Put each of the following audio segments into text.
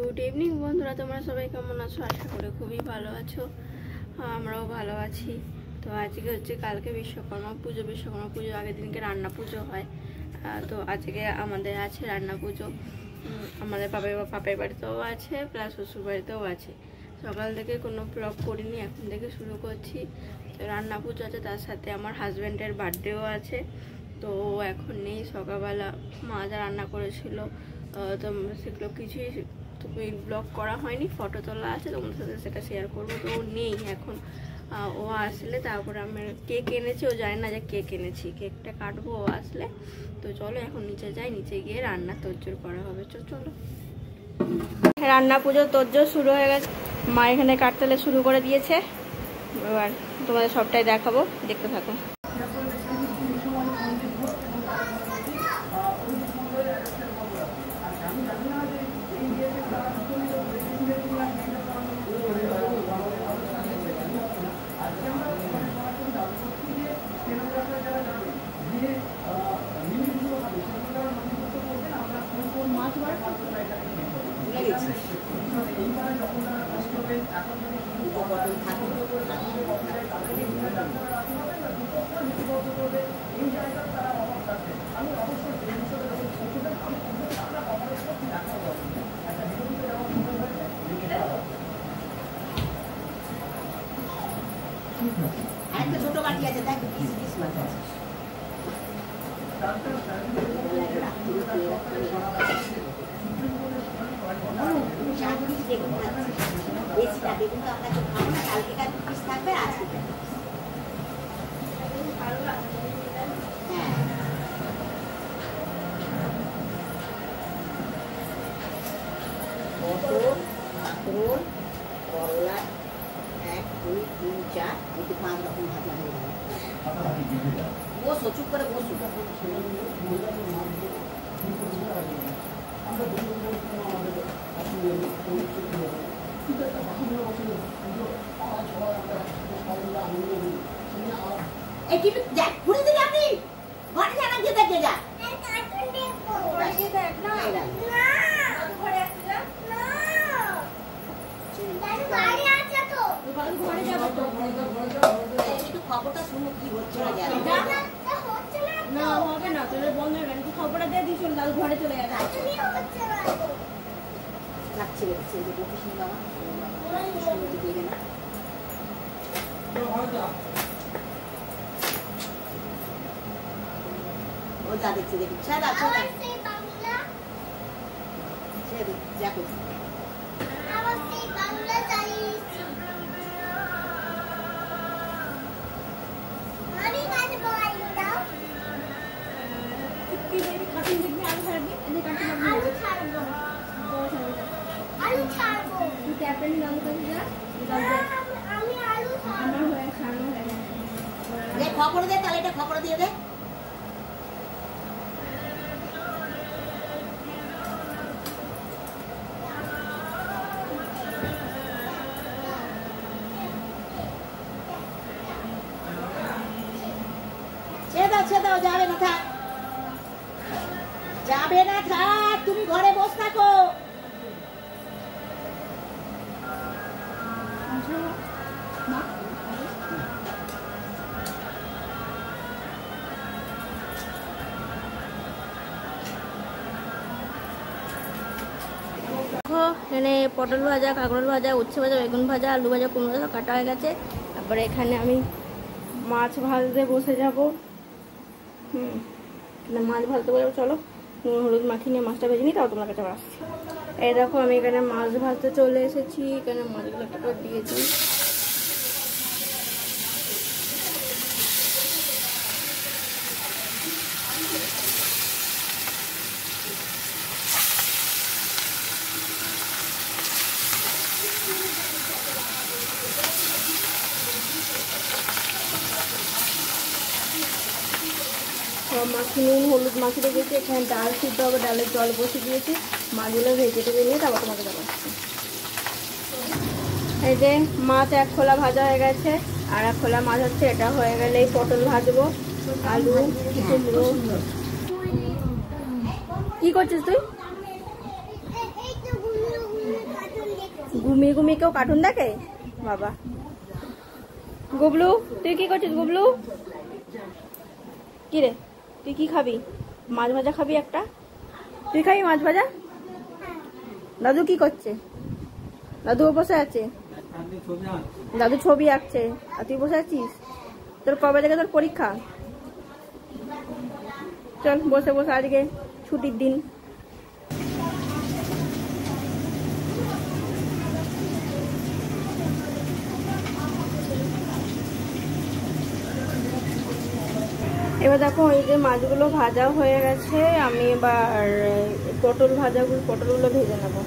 Good evening বন্ধুরা, তোমরা সবাই কেমন আছো? আশা করি খুবই ভালো আছো। আমরাও ভালো আছি। তো আজকে হচ্ছে কালকে বিশ্বকর্মা পুজো আগের দিনকে রান্না পুজো হয়। তো আজকে আমাদের আছে রান্না পুজো। আমাদের বাপের বাড়িতেও আছে, প্লাস শ্বশুর বাড়িতেও আছে। সকাল থেকে কোনো ব্লগ করিনি, এখন থেকে শুরু করছি। তো রান্না পুজো আছে, তার সাথে আমার হাজব্যান্ডের বার্থডেও আছে। তো এখন নেই, সকালবেলা মা যা রান্না করেছিল তো সেগুলো কিছুই ব্লগ করা হয়নি, ফটো তোলা আছে, তোমাদের সাথে সেটা শেয়ার করবো। তো ও নেই এখন, ও আসলে তারপরে আমি কেক এনেছি, ও জানে না যে কেক এনেছি, কেকটা কাটবো ও আসলে। তো চলো এখন নিচে যাই, নিচে গিয়ে রান্না তোড়জোড় করা হবে। চলো, রান্না পুজোর তোড়জোড় শুরু হয়ে গেছে। মা এখানে কাটতে শুরু করে দিয়েছে, এবার তোমাদের সবটাই দেখাবো, দেখতে থাকো। একটা ছোট বাটি আছে, দেখ পিস পিস মাছ আছে। বেশিটা বেগুন তো আপনাকে খাবো না, কালকে পিস থাকবে, আজকে হ্যাঁ। পটল, কাঁকরোল, করলা 1 2 3 4 এটি 5 রকম ভাজা হয়ে গেল। বসো, চুপ করে বসো। এই কি দেখ, ঘুরে দিবি আপনি ঘরে যান, আগে দেখে যা। খবরটা শুনো কি হচ্ছে না, হবে না, তোদের বন্ধ হয়ে গেল। খবরটা দিয়ে দিস, দাদু ঘরে চলে গেছে। রাখছি রেখেছি, বকিস বাবা, দেবে না। ও যা দেখছি, দেখি ছাড়া দেখো খবর দে, তাহলে এটা খবর দিয়ে দে। ছেড়ে দাও, যাবে না থাক, যাবে না থাক, তুমি ঘরে বসে থাকো। এখানে পটল ভাজা, কাঁকরোল ভাজা, উচ্ছে ভাজা, বেগুন ভাজা, আলু ভাজা, কুমড়ো ভাজা কাটা হয়ে গেছে। তারপরে এখানে আমি মাছ ভাজতে বসে যাব। মাছ ভাজতে বলে চলো নুন হলুদ মাখিয়ে নিয়ে মাছটা ভেজে নিই, তাও তোমার কাছে আসছি। এই দেখো আমি এখানে মাছ ভাজতে চলে এসেছি। এখানে মাছগুলো একটা করে দিয়েছি। মাছি নুন হলুদ মাখিয়ে রেখেছি। এখানে ডাল সিদ্ধ হবে, ডালের জল বসিয়ে দিয়েছি। মাছগুলো ভেজে টেজে নিয়ে তারপর তোমাকে দেখাচ্ছি। এই যে মাছ 1 খোলা ভাজা হয়ে গেছে, আর 1 খোলা মাছ হচ্ছে। এটা হয়ে গেলে এই পটল ভাজবো, আলু কুমড়ো। কি করছিস তুই? ঘুমিয়ে ঘুমিয়ে কেউ কার্টুন দেখে বাবা। গুবলু তুই কি করছিস? গুবলু কি রে, তুই কি খাবি? মাছ ভাজা খাবি একটা? তুই খাবি মাছ ভাজা? দাদু কি করছে? দাদু বসে আছে, দাদু ছবি আঁকছে, আর তুই বসে আছিস? তোর কবে থেকে তোর পরীক্ষা? চল বসে বসে আজকে ছুটির দিন। এবার দেখো এই যে মাছগুলো ভাজা হয়ে গেছে, আমি এবার পটলগুলো ভেজে নেবো।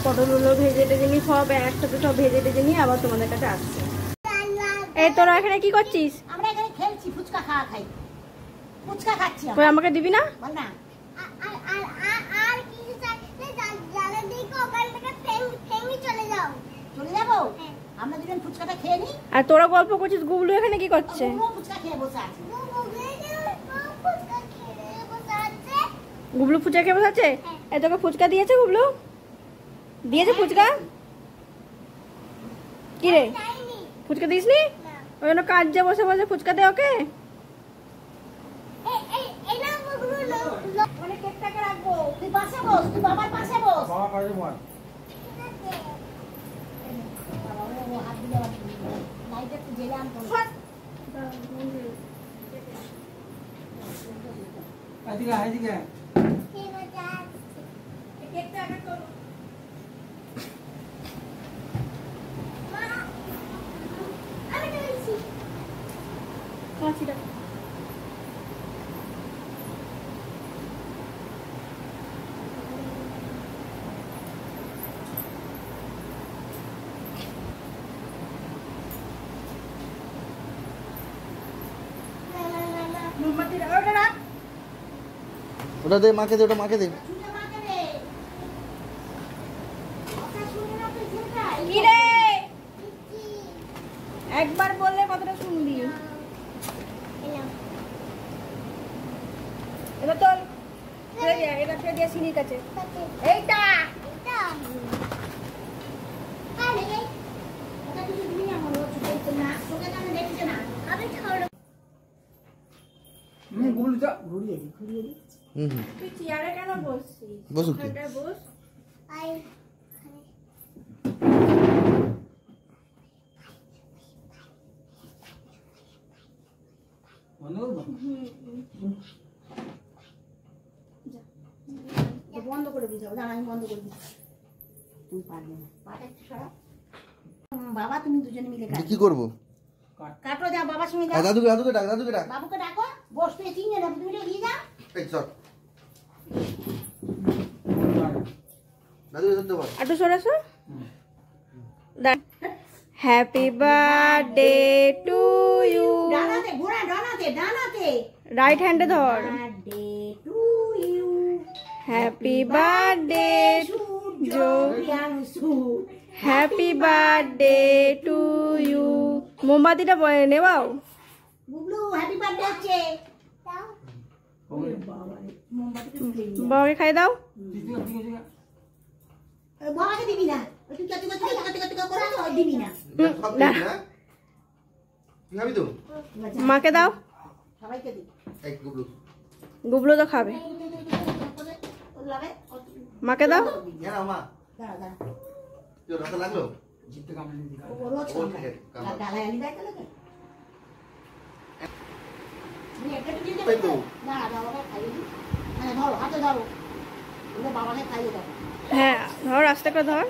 পটলগুলো ভেজে টেজে নিই, সব একসাথে সব ভেজে টেজে নিয়ে আবার তোমাদের কাছে আসছে। এই তোরা এখানে কি করছিস? আমরা এখানে খেলছি, ফুচকা খাই। ফুচকা খাচ্ছি। তুই আমাকে দিবি না? বল না। আর কিছু চাইলে জালে দিকে ওখান থেকে ফেঙ্গি চলে যাও। চলে যাবো? আমরা দুজন ফুচকাটা খেয়ে নিই। আর তোরা গল্প করছিস, গুবলু এখানে কি করছে? ফুচকা খেয়ে বসে আছে। গুবলু ফুচকা খেয়ে বসে আছে? এই তোকে ফুচকা দিয়েছে গুবলু? দিয়েছে ফুচকা? কি রে ফুচকা দিসনি? ওই জন্য কাজে বসে বসে ফুচকা দে ওকে। কেকটাকে রাখবো, তুই পাশে বস, তুই বাবার পাশে বস। বাবা পাশে বস। হাত দিলে লাইট একটু জেলে আনতো। এদিকে কেকটা আগে করো। ওটা দে মাকে দে, ওটা মাকে দে। কি রে একবার বললে কতটা শুনবি? এবার তোর এটা ফেলে দিয়ে সিনির কাছে। এইটা তুই চেয়ারে কেন বসছিস? বসুক কি? বস। বন্ধ করে দিতে হবে। আমি বন্ধ করে দিচ্ছি। তুমি পারবে না, পাটা একটু সরাও। বাবা তুমি দুজনে মিলে কি করবো? কাটো, যা বাবার সঙ্গে যাও। দাদুকে ডাক, দাদুকে ডাক। বাবুকে ডাকো, বস তুই চিনে যাবি, তুমি এগিয়ে যাও। এই চল দাদুকে ধরতে পার। একটু সরে এসো। Happy birthday to you. ডানাতে ঘোড়া, ডানাতে রাইট হ্যান্ডে ধর। Birthday to you. Happy birthday Joe. Happy birthday to you. মোমবাতিটা নেবাও। বুবলু হ্যাপি বার্থডে হচ্ছে। বাবাকে খাই দাও। বাবাকে দিবি না, তুই কাটি করে তো দিবি না। তুই খাবি তো? মাকে দাও। সবাইকে দি। এই গুবলু। গুবলু তো খাবে। মাকে দাও। জানা মা দাঁড়া তোর রাতে লাগলো? ও রোজ খায়। গালায় আনি দেয় তাহলে তুমি একটা দিতে পারো না। বাবাকে খাইয়ে দি। মানে ধরো, হাতে ধরো, ওটা বাবাকে খাইয়ে দাও। হ্যাঁ ধর, আস্তে করে ধর।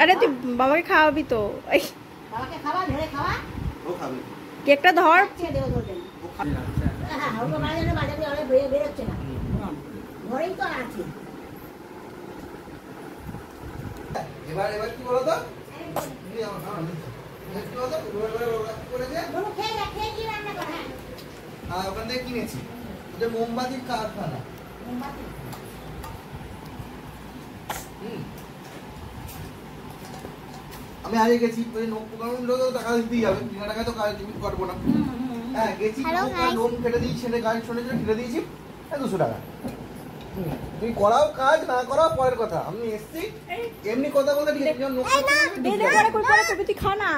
আরে তুই বাবাকে খাওয়াবি তো। এই বাবাকে খাওয়া, ধরে খাওয়া। ও খাবে। কেকটা ধর। ছেড়ে দেবো ধরবেন। হ্যাঁ ওটা বাজারে অনেক বেরোচ্ছে না, ঘরেই তো আছে। এবার কি বলো তো? খেয়ে দেখ আর ওখান থেকে কিনেছি ওদের মোমবাতির কারখানা। মোমবাতি আমি আগে গেছি নোম পোকানো টাকা দিতেই যাবে, 3 টাকা তো কাজ তুমি করবো না। হ্যাঁ গেছি লোন কেটে দিয়েছি, ছেলে গাড়ি শুনেছিল কেটে দিয়েছি 200 টাকা। তুমি করাও কাজ না করাও পরের কথা, আমি এসছি এমনি কথা বলতে ঠিক আছে, নোক তুই খা না।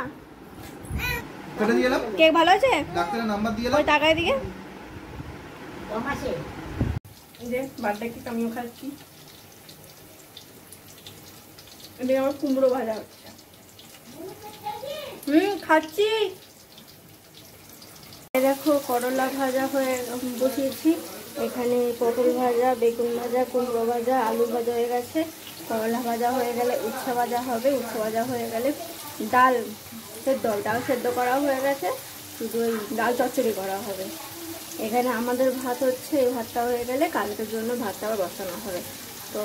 কেটে দিয়ে এলাম। কেক ভালো আছে? ডাক্তারের নাম্বার দিয়ে এলাম। ওই টাকায় দিকে কমাসে এই যে বার্থডে কেক আমিও খাচ্ছি। এদিকে আমার কুমড়ো ভাজা হচ্ছে। খাচ্ছি। দেখো করলা ভাজা হয়ে বসিয়েছি, এখানে পটল ভাজা, বেগুন ভাজা, কুমড়ো ভাজা, আলু ভাজা হয়ে গেছে। করলা ভাজা হয়ে গেলে উচ্ছে ভাজা হবে, উচ্ছে ভাজা হয়ে গেলে ডাল সেদ্ধ করা হয়ে গেছে, শুধু ওই ডাল চচ্চড়ি করা হবে। এখানে আমাদের ভাত হচ্ছে, এই ভাতটা হয়ে গেলে কালকের জন্য ভাতটা আবার বসানো হবে। তো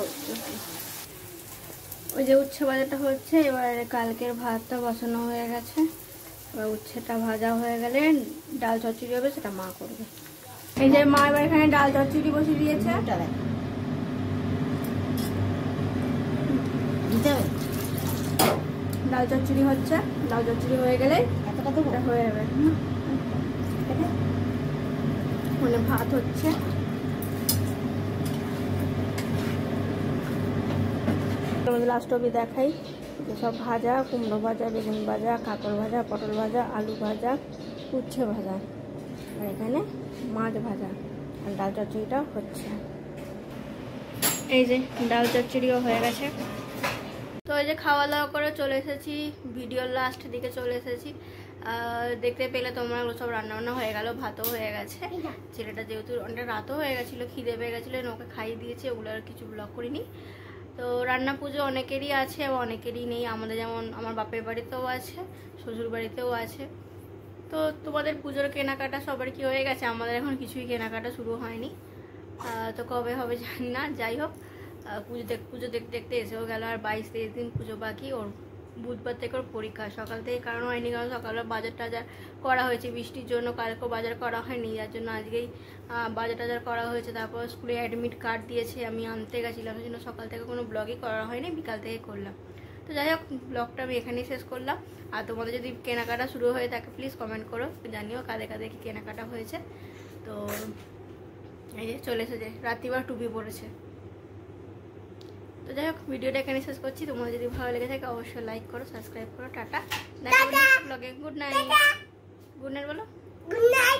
ওই যে উচ্ছে ভাজাটা হচ্ছে, এবার কালকের ভাতটা বসানো হয়ে গেছে। এবার উচ্ছেটা ভাজা হয়ে গেলে ডাল চচ্চড়ি হবে, সেটা মা করবে। এই যে মা এবার এখানে ডাল চচ্চড়ি বসিয়ে দিয়েছে। ডাল চচ্চড়ি হচ্ছে, ডাল চচ্চড়ি হয়ে গেলে এটা হয়ে যাবে। মানে ভাত হচ্ছে। তোমাদের লাস্ট অবধি দেখাই যে সব ভাজা, কুমড়ো ভাজা, বেগুন ভাজা, কাঁকড় ভাজা, পটল ভাজা, আলু ভাজা, উচ্ছে ভাজা, আর এখানে মাছ ভাজা, আর ডাল চচ্চড়িটা হচ্ছে। এই যে ডাল চচ্চড়িও হয়ে গেছে। তো এই যে খাওয়া দাওয়া করে চলে এসেছি, ভিডিওর লাস্ট দিকে চলে এসেছি। দেখতে পেলে তোমরা সব রান্নাবান্না হয়ে গেল, ভাতও হয়ে গেছে। ছেলেটা যেহেতু অনেকটা রাতও হয়ে গেছিলো, খিদে পেয়ে গেছিলো, ওকে খাইয়ে দিয়েছি, ওগুলো আর কিছু ব্লগ করিনি। তো রান্না পুজো অনেকেরই আছে, আবার অনেকেরই নেই। আমাদের যেমন আমার বাপের বাড়িতেও আছে, শ্বশুর বাড়িতেও আছে। তো তোমাদের পুজোর কেনাকাটা সবার কি হয়ে গেছে? আমাদের এখন কিছুই কেনাকাটা শুরু হয়নি, তো কবে হবে জানি না। যাই হোক, পুজো দেখতে দেখতে এসেও গেল, আর 22-23 দিন পুজো বাকি। ওর বুধবার থেকে ওর পরীক্ষা, সকাল থেকে কারণ হয়নি, কারণ সকালে বাজার টাজার করা হয়েছে বৃষ্টির জন্য, কালকেও বাজার করা হয়নি, যার জন্য আজকেই বাজার টাজার করা হয়েছে। তারপর স্কুলে অ্যাডমিট কার্ড দিয়েছে, আমি আনতে গেছিলাম, সেই জন্য সকাল থেকে কোনো ব্লগই করা হয়নি, বিকাল থেকে করলাম। তো যাই হোক, ব্লগটা আমি এখানেই শেষ করলাম। আর তোমাদের যদি কেনাকাটা শুরু হয়ে থাকে প্লিজ কমেন্ট করো, জানিও কাদের কাদের কি কেনাকাটা হয়েছে। তো এই যে চলে এসেছে, রাত্রিবার টুপি পড়েছে। তো যাই হোক, ভিডিওটা এখানে শেষ করছি। তোমাদের যদি ভালো লেগে থাকে অবশ্যই লাইক করো, সাবস্ক্রাইব করো। টাটা, দেখা হবে নেক্সট ব্লগে। Good night. গুড নাইট বলো। Good night.